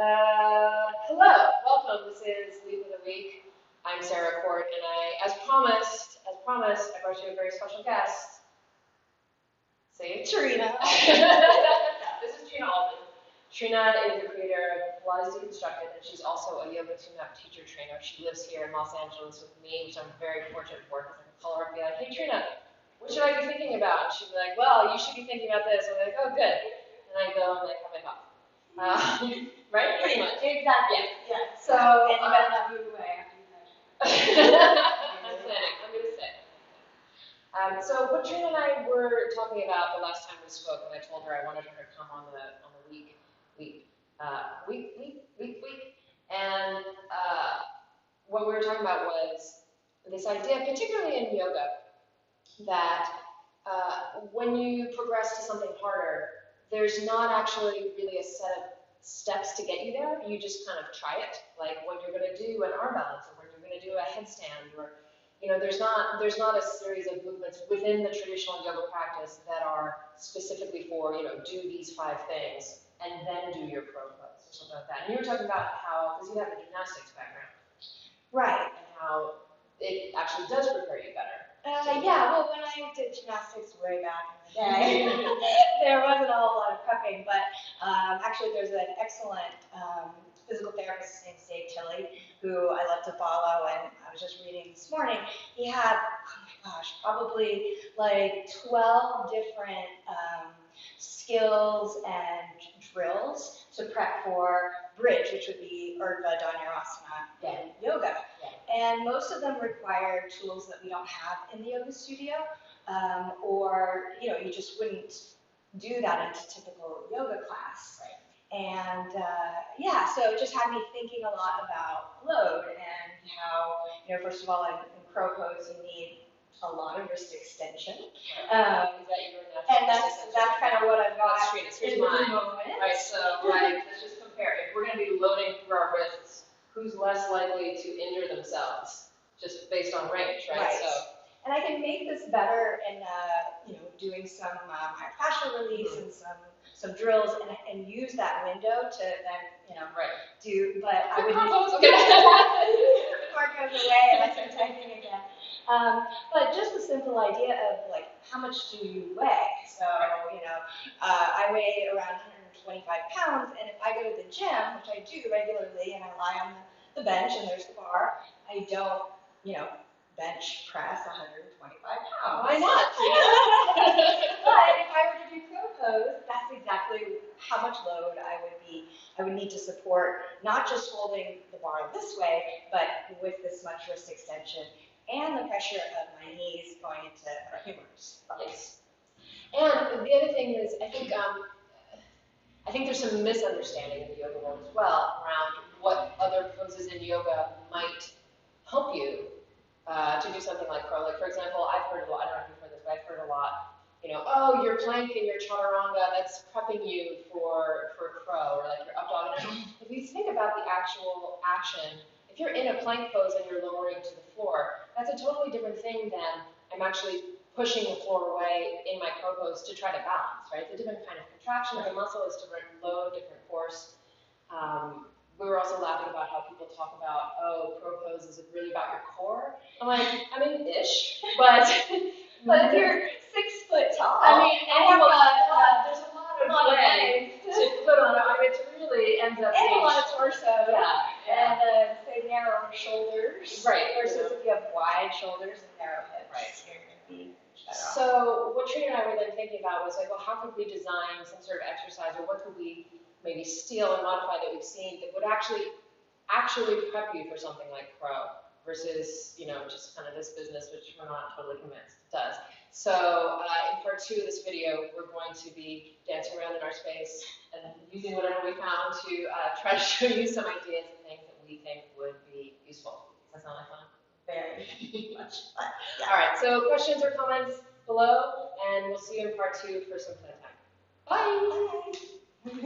Hello, welcome. This is Leap of the Week. I'm Sarah Court, and as promised, I brought you a very special guest. Say Trina. This is Trina Altman. Trina is the creator of Pilates Deconstructed, and she's also a yoga tune-up teacher trainer. She lives here in Los Angeles with me, which I'm very fortunate for, because I can call her up and be like, hey Trina, what should I be thinking about? And she'd be like, well, you should be thinking about this. I'm like, oh, good. And I go and like have my coffee. Right? Pretty much. Exactly. Yeah. So, and you better not move away after you finish. I'm planning. I'm going to stay. So what Trina and I were talking about the last time we spoke, and I told her I wanted her to come on the week, and what we were talking about was this idea, particularly in yoga, that when you progress to something harder, there's not actually really a set of steps to get you there. You just kind of try it, like when you're going to do an arm balance, or when you're going to do a headstand, or there's not a series of movements within the traditional yoga practice that are specifically for do these 5 things and then do your pro pose or something like that. And you were talking about how, because you have a gymnastics background, right, and how it actually does prepare you better. Yeah, well, when I did gymnastics way back in the day, there wasn't a whole lot of prepping, but actually there's an excellent physical therapist named Dave Tilley, who I love to follow, and I was just reading this morning. He had, oh my gosh, probably like 12 different skills and drills to prep for bridge, which would be Urdhva, Dhanurasana, and yoga. And most of them require tools that we don't have in the yoga studio, or you just wouldn't do that in a typical yoga class. Right. And yeah, so it just had me thinking a lot about load and how, first of all, in pro pose you need a lot of wrist extension. Right. And that's kind of what I've got in the moment. Right, so let's just compare. If we're going to be loading through our wrists, who's less likely to injure themselves, just based on range, right? So. And I can make this better in, doing some myofascial release and some drills, and use that window to then, do. But I would before it goes away and I start typing again. But just the simple idea of like, how much do you weigh? So, I weigh around 125 pounds, and if I go to the gym, which I do regularly, and I lie on the bench and there's the bar, I don't, bench press 125 pounds. Why not? But if I were to do pro pose, that's exactly how much load I would need to support, not just holding the bar this way, but with this much wrist extension and the pressure of my knees going into our humors. Yes. And the other thing is, I think there's some misunderstanding in the yoga world as well around what other poses in yoga might help you to do something like pro. Like, for example, I've heard a lot, I don't know if you've heard this, but I've heard a lot, oh, your plank and your chaturanga, that's prepping you for pro, or like your up dog. And if you think about the actual action, if you're in a plank pose and you're lowering to the floor, that's a totally different thing than I'm actually pushing the floor away in my pro pose to try to balance, right? It's a different kind of contraction of the muscle, it's different load, different force. We were also laughing about how people talk about, oh, pro pose is really about your core. I'm like, ish, but if you're 6 foot tall, there's a lot of weight to put on it. It really ends up being a lot of torso. Yeah. And say narrow shoulders. Right. Versus if you have wide shoulders and narrow hips. Right. You're going to be So what Trina and I were then thinking about was like, well, how could we design some sort of exercise, or what could we maybe steal and modify that we've seen that would actually prep you for something like pro versus, just kind of this business, which we're not totally convinced it does. So in part 2 of this video, we're going to be dancing around in our space and using whatever we found to try to show you some ideas and things that we think would be useful. Does that sound like fun? Very much fun. Yeah. All right, so questions or comments below, and we'll see you in part 2 for some fun time. Bye. Bye.